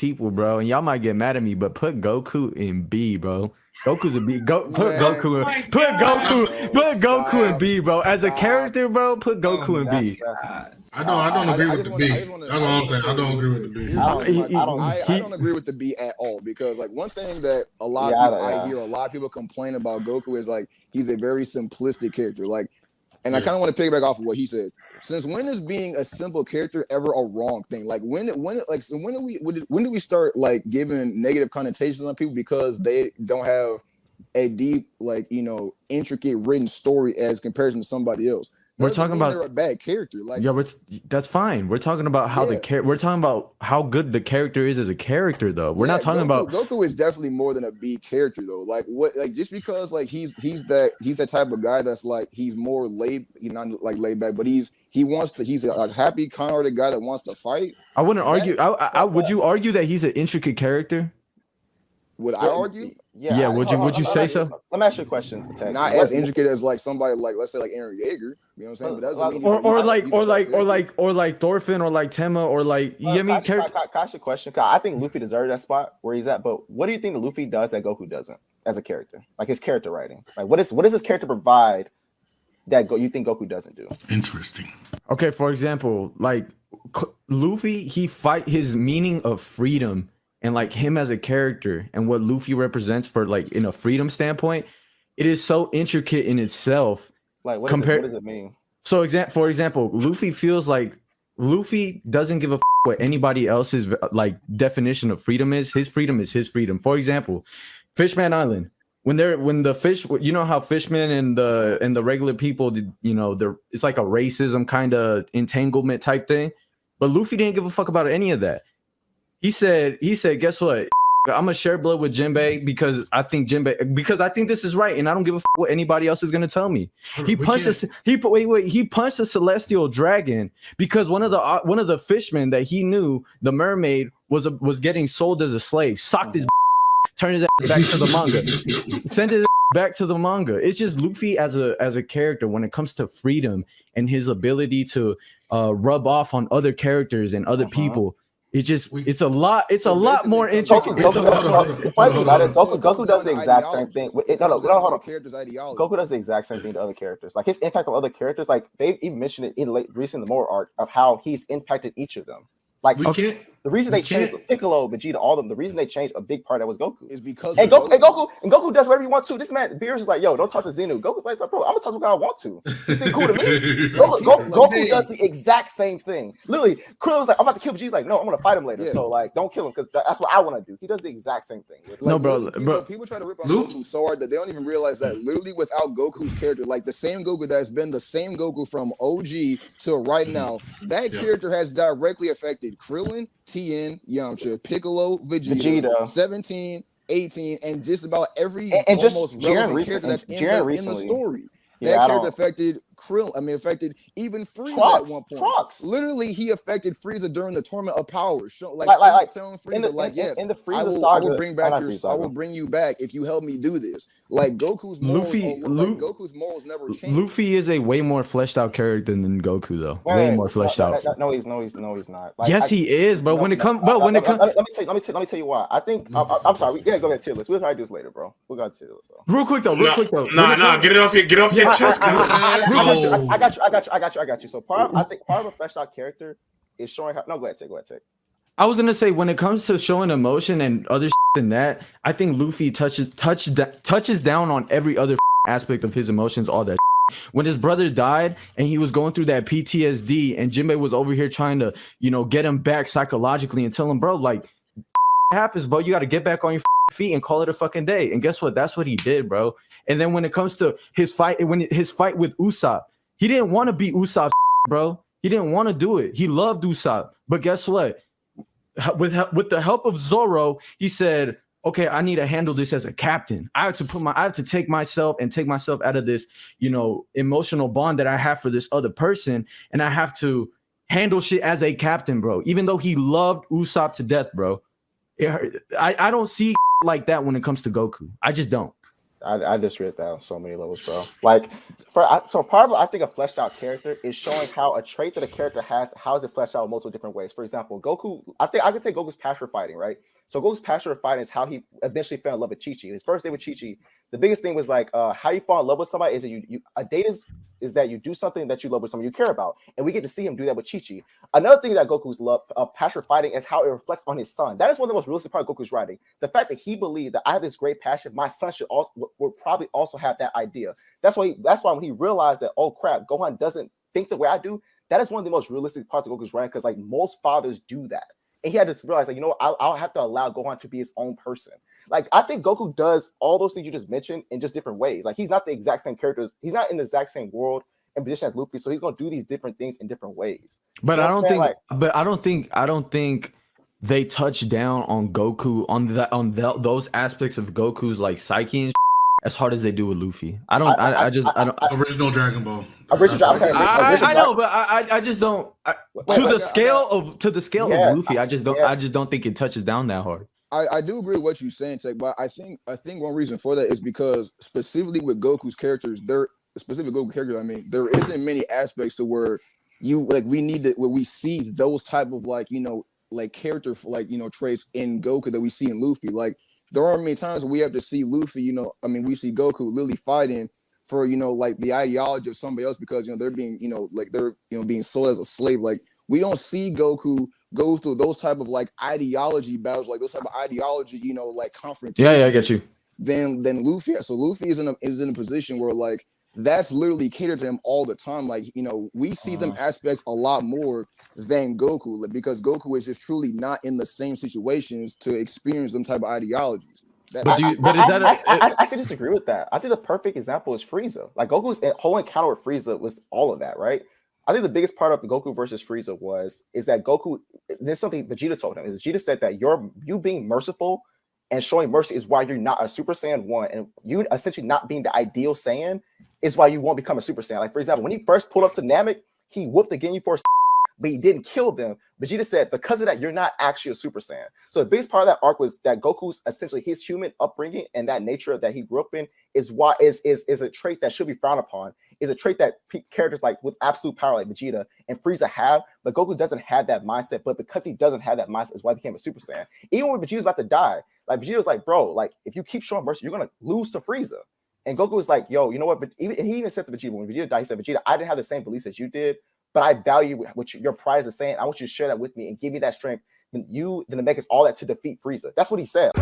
people, bro, and y'all might get mad at me, but put Goku in B, bro. Goku's a B. Put Goku in B, bro. As a character, bro, put Goku in B. I don't agree with the B. That's what I'm saying. I don't agree with the B. I don't agree with the B at all, because like one thing that a lot of people, I hear a lot of people complain about Goku is like he's a very simplistic character. Like, and I kind of want to piggyback off of what he said. Since when is being a simple character ever a wrong thing? Like when do we start like giving negative connotations on people because they don't have a deep, like, you know, intricate written story as comparison to somebody else? We're talking about they're a bad character. Like, yeah, that's fine. We're talking about how we're talking about how good the character is as a character, though. We're not talking about Goku is definitely more than a B character, though. Like what? Like just because like he's that type of guy that's like he's more laid, not like laid back, but he's a happy, kind-hearted guy that wants to fight. I wouldn't argue. Would you argue that he's an intricate character? Would I argue? Yeah. Would you say so? Let me ask you a question. Not as intricate as like somebody like, let's say, like Eren Yeager. You know what I'm saying? But that's or like Thorfinn or like Tenma or like Can I ask you a question? I think Luffy deserves that spot where he's at. But what do you think that Luffy does that Goku doesn't as a character? Like his character writing. Like what does his character provide that you think Goku doesn't do? Interesting. Okay, for example, like Luffy, his meaning of freedom. And like him as a character and what Luffy represents for like in a freedom standpoint, it is so intricate in itself. Like what does it mean? So for example, Luffy feels like Luffy doesn't give a what anybody else's like definition of freedom is. His freedom is his freedom. For example, Fishman Island. When the fish, you know how fishmen and the regular people, you know, it's like a racism kind of entanglement type thing. But Luffy didn't give a fuck about any of that. He said, guess what? I'm gonna share blood with Jinbei because I think this is right, and I don't give a fuck what anybody else is gonna tell me. He punched a celestial dragon because one of the fishmen that he knew, the mermaid, was getting sold as a slave. Socked his, turned his ass back to the manga, sent his back to the manga. It's just Luffy as a character when it comes to freedom and his ability to rub off on other characters and other people. It's a lot more intricate. Goku does the exact same thing. Hold on. Goku does the exact same thing to other characters. Like his impact on other characters, like they even mentioned it in recent Lore arc of how he's impacted each of them. Like the reason they changed Piccolo, Vegeta, all of them, the reason they changed a big part that was Goku is because Goku does whatever he wants to. This man Beerus is like, yo, don't talk to Xenu. Goku's like, bro, I'm gonna talk to who I want to. It's cool to me. Goku does the exact same thing. Literally, Krillin was like, I'm about to kill Vegeta. He's like, no, I'm gonna fight him later. So like, don't kill him because that's what I want to do. He does the exact same thing. Like, no, bro. People try to rip on Goku so hard that they don't even realize that literally without Goku's character, like the same Goku that's been the same Goku from OG to right now, that character has directly affected Krillin, Tien, Yamcha, Piccolo, Vegeta, 17, 18, and just about every almost relevant character that's in the story. That character affected affected even Frieza at one point. Literally, he affected Frieza during the Tournament of Power. Like telling Frieza, yes, in the Frieza saga, I will bring you back if you help me do this. Like Goku's morals never changed. Luffy is a way more fleshed out character than Goku, though. Way more fleshed out. No, he's not. Like, yes, he is. But when it comes, let me tell you why. I think I'm sorry. We gotta go to tier list. We'll try to do this later, bro. We'll go to tier list. Real quick though. Nah. Get it off your chest. I got you. So I think part of a fleshed out character is showing how. No, go ahead, take. I was gonna say when it comes to showing emotion and other than that, I think Luffy touches down on every other aspect of his emotions. All that. When his brother died and he was going through that PTSD, and Jinbei was over here trying to, get him back psychologically and tell him, bro, like, happens, bro. You got to get back on your feet and call it a fucking day. And guess what? That's what he did, bro. And then when it comes to his fight with Usopp, he didn't want to be Usopp, bro. He didn't want to do it. He loved Usopp. But guess what? With the help of Zoro, he said, okay, I need to handle this as a captain. I have to take myself out of this, emotional bond that I have for this other person. And I have to handle shit as a captain, bro. Even though he loved Usopp to death, bro. I don't see like that when it comes to Goku. I just don't. I just read that on so many levels, bro. Like, so part of I think a fleshed out character is showing how a trait that a character has, how is it fleshed out in multiple different ways. For example, Goku, I think I could take Goku's passion for fighting, right? So Goku's passion for fighting is how he eventually fell in love with Chi-Chi. His first day with Chi-Chi, the biggest thing was like how you fall in love with somebody is that a date is that you do something that you love with someone you care about, and we get to see him do that with Chi-Chi. Another thing that Goku's love, passion for fighting is how it reflects on his son. That is one of the most realistic part of Goku's writing. The fact that he believed that I have this great passion, my son should also will probably also have that idea. That's why when he realized that, oh crap, Gohan doesn't think the way I do. That is one of the most realistic parts of Goku's writing, because like most fathers do that, and he had to realize like, you know, I'll have to allow Gohan to be his own person. Like I think Goku does all those things you just mentioned in just different ways. Like he's not the exact same characters. He's not in the exact same world and position as Luffy, so he's gonna do these different things in different ways. But you know I don't think they touch down on Goku on those aspects of Goku's like psyche and as hard as they do with Luffy. I don't. Original Dragon Ball. I know, but I just don't. To the scale of Luffy, I just don't think it touches down that hard. I do agree with what you're saying, Tech, but I think one reason for that is because specifically with Goku's characters, there isn't many aspects to where where we see those type of like, you know, like character like, you know, traits in Goku that we see in Luffy. Like there aren't many times we have to see Luffy, you know, I mean, we see Goku literally fighting for, you know, like the ideology of somebody else because, you know, they're being, you know, like they're, you know, being sold as a slave. Like we don't see Goku go through those type of like ideology battles, like those type of ideology, you know, like confrontation. Yeah, I get you. Then Luffy. So Luffy is in a position where like that's literally catered to him all the time. Like, you know, we see them aspects a lot more than Goku, because Goku is just truly not in the same situations to experience them type of ideologies. I actually disagree with that. I think the perfect example is Frieza. Like Goku's whole encounter with Frieza was all of that, right? I think the biggest part of the Goku versus Frieza is that Goku. There's something Vegeta told him. Vegeta said that you being merciful and showing mercy is why you're not a Super Saiyan 1, and you essentially not being the ideal Saiyan is why you won't become a Super Saiyan. Like for example, when he first pulled up to Namek, he whooped the Ginyu Force, but he didn't kill them. Vegeta said, because of that, you're not actually a Super Saiyan. So the biggest part of that arc was that Goku's essentially his human upbringing and that nature that he grew up in is a trait that should be frowned upon. Is a trait that characters like with absolute power like Vegeta and Frieza have, but Goku doesn't have that mindset. But because he doesn't have that mindset, is why he became a Super Saiyan. Even when Vegeta was about to die, like Vegeta was like, bro, like if you keep showing mercy, you're gonna lose to Frieza. And Goku was like, yo, you know what? But he even said to Vegeta, when Vegeta died, he said, Vegeta, I didn't have the same beliefs as you did, but I value what your pride is saying. I want you to share that with me and give me that strength. Then to make us all that to defeat Frieza. That's what he said.